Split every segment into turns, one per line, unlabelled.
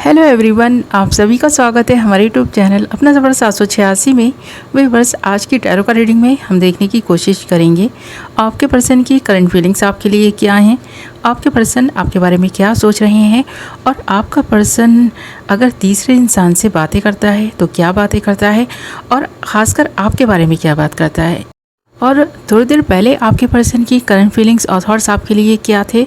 Hello everyone, आप सभी का स्वागत है हमारे यूट्यूब चैनल अपना सफ़र 786 में। व्यूअर्स, आज की टैरो का रीडिंग में हम देखने की कोशिश करेंगे आपके पर्सन की करंट फीलिंग्स आपके लिए क्या हैं, आपके पर्सन आपके बारे में क्या सोच रहे हैं, और आपका पर्सन अगर तीसरे इंसान से बातें करता है तो क्या बातें करता है, और ख़ासकर आपके बारे में क्या बात करता है। और थोड़ी देर पहले आपके पर्सन की करंट फीलिंग्स और थॉट्स आपके लिए क्या थे।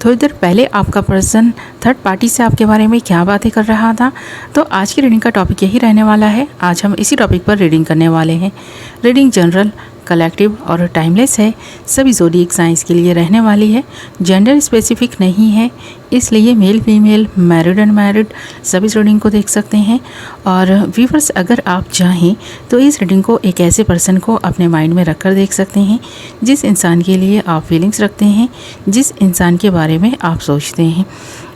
थोड़ी देर पहले आपका पर्सन थर्ड पार्टी से आपके बारे में क्या बातें कर रहा था। तो आज की रीडिंग का टॉपिक यही रहने वाला है। आज हम इसी टॉपिक पर रीडिंग करने वाले हैं। रीडिंग जनरल, कलेक्टिव और टाइमलेस है। सभी ज़ोडिएक साइंस के लिए रहने वाली है। जेंडर स्पेसिफिक नहीं है, इसलिए मेल फीमेल, मैरिड अनमैरिड सभी इस रीडिंग को देख सकते हैं। और व्यूअर्स, अगर आप चाहें तो इस रीडिंग को एक ऐसे पर्सन को अपने माइंड में रखकर देख सकते हैं जिस इंसान के लिए आप फीलिंग्स रखते हैं, जिस इंसान के बारे में आप सोचते हैं।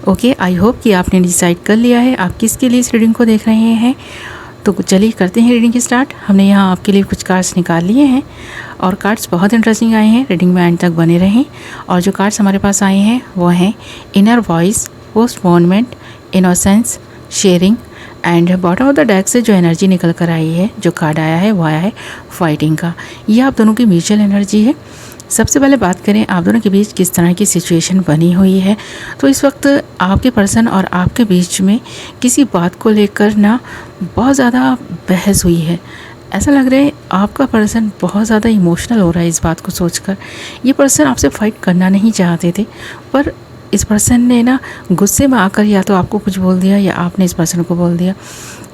ओके, आई होप कि आपने डिसाइड कर लिया है आप किसके लिए इस रीडिंग को देख रहे हैं। तो चलिए करते हैं रीडिंग की स्टार्ट। हमने यहाँ आपके लिए कुछ कार्ड्स निकाल लिए हैं और कार्ड्स बहुत इंटरेस्टिंग आए हैं। रीडिंग में एंड तक बने रहें। और जो कार्ड्स हमारे पास आए हैं वो हैं inner voice, postponement, innocence, sharing and bottom of the deck से जो एनर्जी निकल कर आई है, जो कार्ड आया है वो आया है फाइटिंग का। ये आप दोनों की म्यूचुअल एनर्जी है। सबसे पहले बात करें आप दोनों के बीच किस तरह की सिचुएशन बनी हुई है। तो इस वक्त आपके पर्सन और आपके बीच में किसी बात को लेकर ना बहुत ज़्यादा बहस हुई है। ऐसा लग रहा है आपका पर्सन बहुत ज़्यादा इमोशनल हो रहा है इस बात को सोचकर। ये पर्सन आपसे फाइट करना नहीं चाहते थे, पर इस पर्सन ने ना गुस्से में आकर या तो आपको कुछ बोल दिया या आपने इस पर्सन को बोल दिया,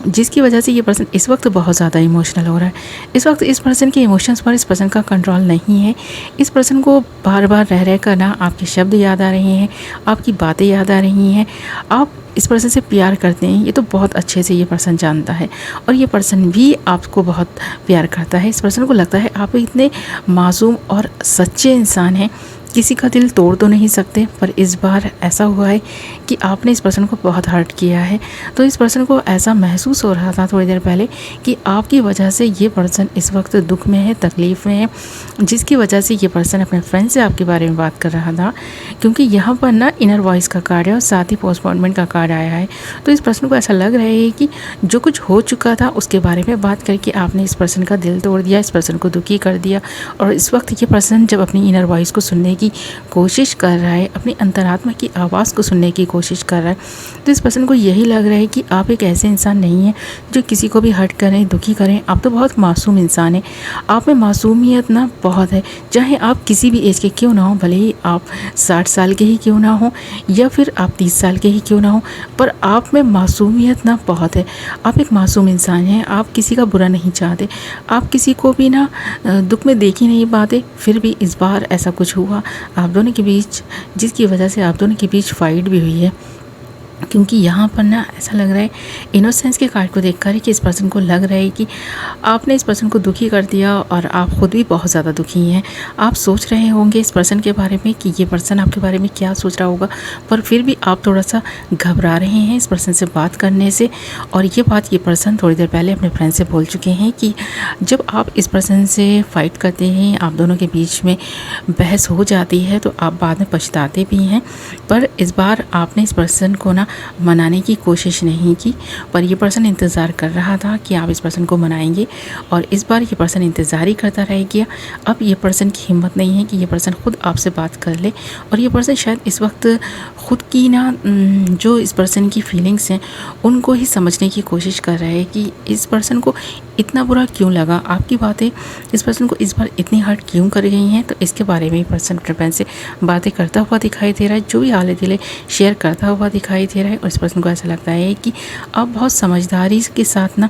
जिसकी वजह से ये पर्सन इस वक्त बहुत ज़्यादा इमोशनल हो रहा है। इस वक्त इस पर्सन के इमोशंस पर इस पर्सन का कंट्रोल नहीं है। इस पर्सन को बार बार रह कर ना आपके शब्द याद आ रहे हैं, आपकी बातें याद आ रही हैं। आप इस पर्सन से प्यार करते हैं, ये तो बहुत अच्छे से ये पर्सन जानता है, और ये पर्सन भी आपको बहुत प्यार करता है। इस पर्सन को लगता है आप इतने मासूम और सच्चे इंसान हैं, किसी का दिल तोड़ तो नहीं सकते, पर इस बार ऐसा हुआ है कि आपने इस पर्सन को बहुत हर्ट किया है। तो इस पर्सन को ऐसा महसूस हो रहा था थोड़ी देर पहले कि आपकी वजह से ये पर्सन इस वक्त दुख में है, तकलीफ़ में है, जिसकी वजह से ये पर्सन अपने फ्रेंड से आपके बारे में बात कर रहा था। क्योंकि यहाँ पर ना इनर वॉइस का कार्ड है और साथ ही पोस्टपोनमेंट का कार्ड आया है। तो इस पर्सन को ऐसा लग रहा है कि जो कुछ हो चुका था उसके बारे में बात करके आपने इस पर्सन का दिल तोड़ दिया, इस पर्सन को दुखी कर दिया। और इस वक्त ये पर्सन जब अपनी इनर वॉइस को सुनने की कोशिश कर रहा है, अपनी अंतरात्मा की आवाज़ को सुनने की कोशिश कर रहा है, तो इस पर्सन को यही लग रहा है कि आप एक ऐसे इंसान नहीं हैं जो किसी को भी हर्ट करें, दुखी करें। आप तो बहुत मासूम इंसान हैं। आप में मासूमियत ना बहुत है, चाहे आप किसी भी एज के क्यों ना हो, भले ही आप 60 साल के ही क्यों ना हो या फिर आप 30 साल के ही क्यों ना हो, पर आप में मासूमियत ना बहुत है। आप एक मासूम इंसान हैं, आप किसी का बुरा नहीं चाहते, आप किसी को भी ना दुख में देख ही नहीं पाते। फिर भी इस बार ऐसा कुछ हुआ आप दोनों के बीच, जिसकी वजह से आप दोनों के बीच फाइट भी हुई है। क्योंकि यहाँ पर ना ऐसा लग रहा है इनोसेंस के कार्ड को देखकर कि इस पर्सन को लग रहा है कि आपने इस पर्सन को दुखी कर दिया और आप ख़ुद भी बहुत ज़्यादा दुखी हैं। आप सोच रहे होंगे इस पर्सन के बारे में कि ये पर्सन आपके बारे में क्या सोच रहा होगा, पर फिर भी आप थोड़ा सा घबरा रहे हैं इस पर्सन से बात करने से। और ये बात ये पर्सन थोड़ी देर पहले अपने फ्रेंड से बोल चुके हैं कि जब आप इस पर्सन से फ़ाइट करते हैं, आप दोनों के बीच में बहस हो जाती है, तो आप बाद में पछताते भी हैं। पर इस बार आपने इस पर्सन को ना मनाने की कोशिश नहीं की, पर ये पर्सन इंतज़ार कर रहा था कि आप इस पर्सन को मनाएंगे, और इस बार ये पर्सन इंतज़ार ही करता रह गया। अब ये पर्सन की हिम्मत नहीं है कि ये पर्सन ख़ुद आपसे बात कर ले, और ये पर्सन शायद इस वक्त ख़ुद की ना जो इस पर्सन की फीलिंग्स हैं उनको ही समझने की कोशिश कर रहा है कि इस पर्सन को इतना बुरा क्यों लगा, आपकी बातें इस पर्सन को इस बार इतनी हर्ट क्यों कर गई हैं। तो इसके बारे में पर्सन अपने फ्रेंड से बातें करता हुआ दिखाई दे रहा है, जो भी हाल दिले शेयर करता हुआ दिखाई दे रहा है। और इस पर्सन को ऐसा लगता है कि आप बहुत समझदारी के साथ ना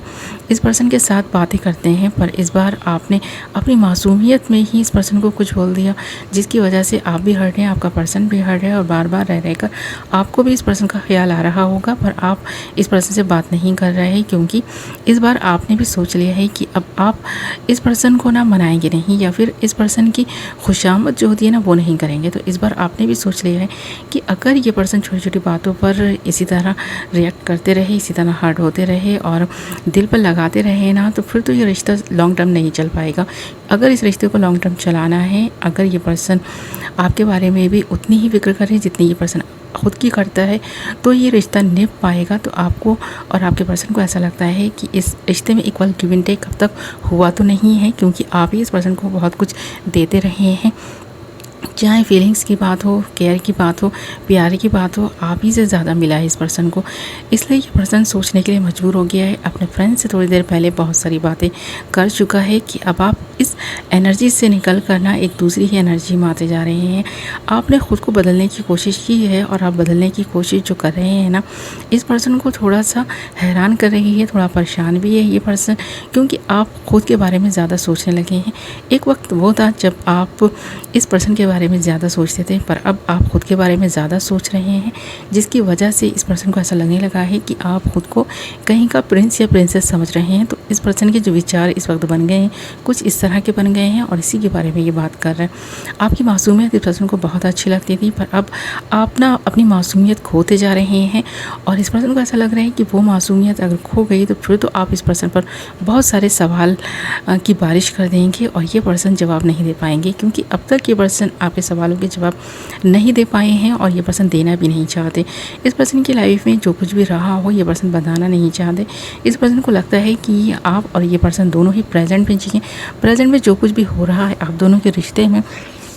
इस पर्सन के साथ बातें करते हैं, पर इस बार आपने अपनी मासूमियत में ही इस पर्सन को कुछ बोल दिया, जिसकी वजह से आप भी हर्ट हैं, आपका पर्सन भी हर्ट है, और बार बार रह रहकर आपको भी इस पर्सन का ख्याल आ रहा होगा, पर आप इस पर्सन से बात नहीं कर रहे हैं। क्योंकि इस बार आपने भी सोच लिया है कि अब आप इस पर्सन को ना मनाएंगे नहीं, या फिर इस पर्सन की खुशामद जो होती है ना वो नहीं करेंगे। तो इस बार आपने भी सोच लिया है कि अगर ये पर्सन छोटी छोटी बातों पर इसी तरह रिएक्ट करते रहे, इसी तरह हर्ट होते रहे और दिल पर लगाते रहे ना, तो फिर तो ये रिश्ता लॉन्ग टर्म नहीं चल पाएगा। अगर इस रिश्ते को लॉन्ग टर्म चलाना है, अगर ये पर्सन आपके बारे में भी उतनी ही फिक्र करे जितनी ये पर्सन खुद की करता है तो ये रिश्ता निभ पाएगा। तो आपको और आपके पर्सन को ऐसा लगता है कि इस रिश्ते में इक्वल गिव एंड टेक अब तक हुआ तो नहीं है, क्योंकि आप ही इस पर्सन को बहुत कुछ देते रहे हैं। चाहे फीलिंग्स की बात हो, केयर की बात हो, प्यार की बात हो, आप ही से ज़्यादा मिला है इस पर्सन को। इसलिए ये पर्सन सोचने के लिए मजबूर हो गया है। अपने फ्रेंड से थोड़ी देर पहले बहुत सारी बातें कर चुका है कि अब आप इस एनर्जी से निकल कर ना एक दूसरी ही एनर्जी में आते जा रहे हैं। आपने ख़ुद को बदलने की कोशिश की है और आप बदलने की कोशिश जो कर रहे हैं ना, इस पर्सन को थोड़ा सा हैरान कर रही है, थोड़ा परेशान भी है ये पर्सन, क्योंकि आप खुद के बारे में ज़्यादा सोचने लगे हैं। एक वक्त वो था जब आप इस पर्सन के बारे में ज़्यादा सोचते थे, पर अब आप खुद के बारे में ज़्यादा सोच रहे हैं, जिसकी वजह से इस पर्सन को ऐसा लगने लगा है कि आप खुद को कहीं का प्रिंस या प्रिंसेस समझ रहे हैं। तो इस पर्सन के जो विचार इस वक्त बन गए हैं कुछ इस तरह के बन गए हैं और इसी के बारे में ये बात कर रहे हैं। आपकी मासूमियत इस पर्सन को बहुत अच्छी लगती थी, पर अब आप ना अपनी मासूमियत खोते जा रहे हैं और इस पर्सन को ऐसा लग रहा है कि वो मासूमियत अगर खो गई तो फिर तो आप इस पर्सन पर बहुत सारे सवाल की बारिश कर देंगे और ये पर्सन जवाब नहीं दे पाएंगे, क्योंकि अब तक ये पर्सन आपके सवालों के जवाब नहीं दे पाए हैं और ये पर्सन देना भी नहीं चाहते। इस पर्सन की लाइफ में जो कुछ भी रहा हो ये पर्सन बताना नहीं चाहते। इस पर्सन को लगता है कि आप और ये पर्सन दोनों ही प्रेजेंट में जिए। प्रेजेंट में जो कुछ भी हो रहा है आप दोनों के रिश्ते में,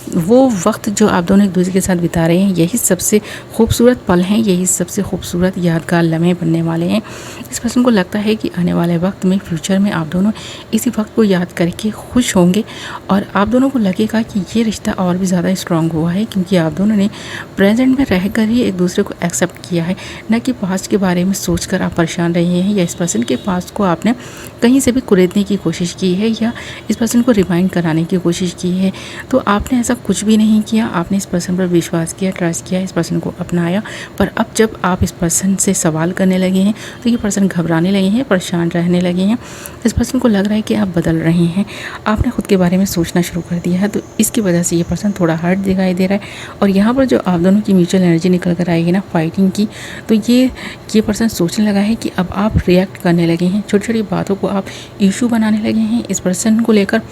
वो वक्त जो आप दोनों एक दूसरे के साथ बिता रहे हैं, यही सबसे खूबसूरत पल हैं, यही सबसे खूबसूरत यादगार लम्हे बनने वाले हैं। इस पर्सन को लगता है कि आने वाले वक्त में, फ्यूचर में आप दोनों इसी वक्त को याद करके खुश होंगे और आप दोनों को लगेगा कि ये रिश्ता और भी ज़्यादा स्ट्रॉन्ग हुआ है, क्योंकि आप दोनों ने प्रेजेंट में रहकर ही एक दूसरे को एक्सेप्ट किया है, न कि पास्ट के बारे में सोच कर आप परेशान रहे हैं या इस पर्सन के पास्ट को आपने कहीं से भी कुरेदने की कोशिश की है या इस पर्सन को रिमाइंड कराने की कोशिश की है। तो आपने ऐसा कुछ भी नहीं किया, आपने इस पर्सन पर विश्वास किया, ट्रस्ट किया, इस पर्सन को अपनाया। पर अब जब आप इस पर्सन से सवाल करने लगे हैं तो ये पर्सन घबराने लगे हैं, परेशान रहने लगे हैं। इस पर्सन को लग रहा है कि आप बदल रहे हैं, आपने खुद के बारे में सोचना शुरू कर दिया है, तो इसकी वजह से ये पर्सन थोड़ा हर्ट दिखाई दे रहा है। और यहाँ पर जो आप दोनों की म्यूचुअल एनर्जी निकल कर आएगी ना फाइटिंग की, तो ये पर्सन सोचने लगा है कि अब आप रिएक्ट करने लगे हैं, छोटी छोटी बातों को आप इशू बनाने लगे हैं। इस पर्सन को लेकर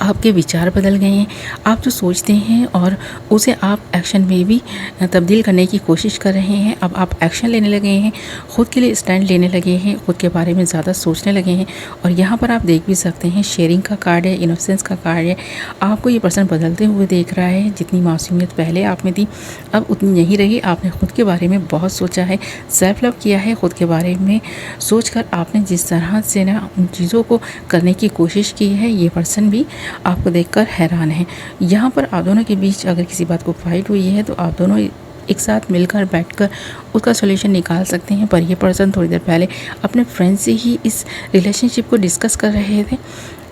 आपके विचार बदल गए हैं, आप जो सोचते हैं और उसे आप एक्शन में भी तब्दील करने की कोशिश कर रहे हैं। अब आप एक्शन लेने लगे हैं, खुद के लिए स्टैंड लेने लगे हैं, खुद के बारे में ज़्यादा सोचने लगे हैं। और यहाँ पर आप देख भी सकते हैं शेयरिंग का कार्ड है, इनोसेंस का कार्ड है। आपको ये पर्सन बदलते हुए देख रहा है, जितनी मासूमियत पहले आप में थी अब उतनी नहीं रही। आपने खुद के बारे में बहुत सोचा है, सेल्फ लव किया है, खुद के बारे में सोचकर आपने जिस तरह से ना उन चीज़ों को करने की कोशिश की है, ये पर्सन भी आपको देखकर हैरान है। यहाँ पर आप दोनों के बीच अगर किसी बात को फाइट हुई है तो आप दोनों एक साथ मिलकर बैठकर उसका सॉल्यूशन निकाल सकते हैं। पर ये पर्सन थोड़ी देर पहले अपने फ्रेंड से ही इस रिलेशनशिप को डिस्कस कर रहे थे,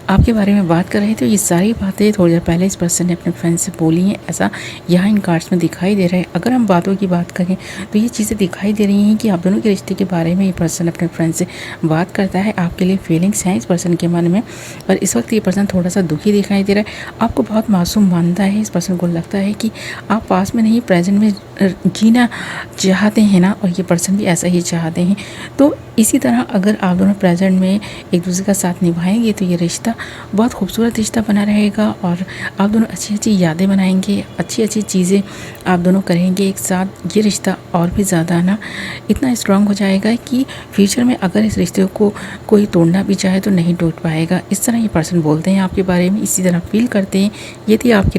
आपके बारे में बात कर रहे थे। ये सारी बातें थोड़ी देर पहले इस पर्सन ने अपने फ्रेंड से बोली हैं, ऐसा यहाँ इन कार्ड्स में दिखाई दे रहा है। अगर हम बातों की बात करें तो ये चीज़ें दिखाई दे रही हैं कि आप दोनों के रिश्ते के बारे में ये पर्सन अपने फ्रेंड से बात करता है। आपके लिए फीलिंग्स हैं इस पर्सन के मन में, पर इस वक्त ये पर्सन थोड़ा सा दुखी दिखाई दे रहा है। आपको बहुत मासूम मानता है, इस पर्सन को लगता है कि आप पास में नहीं प्रेजेंट में जीना चाहते हैं ना, और ये पर्सन भी ऐसा ही चाहते हैं। तो इसी तरह अगर आप दोनों प्रेजेंट में एक दूसरे का साथ निभाएंगे तो ये रिश्ता बहुत खूबसूरत रिश्ता बना रहेगा और आप दोनों अच्छी अच्छी यादें बनाएंगे, अच्छी अच्छी चीज़ें आप दोनों करेंगे एक साथ। ये रिश्ता और भी ज़्यादा ना इतना स्ट्रांग हो जाएगा कि फ्यूचर में अगर इस रिश्ते को कोई तोड़ना भी चाहे तो नहीं टूट पाएगा। इस तरह ये पर्सन बोलते हैं आपके बारे में, इसी तरह फील करते हैं। ये थी आपकी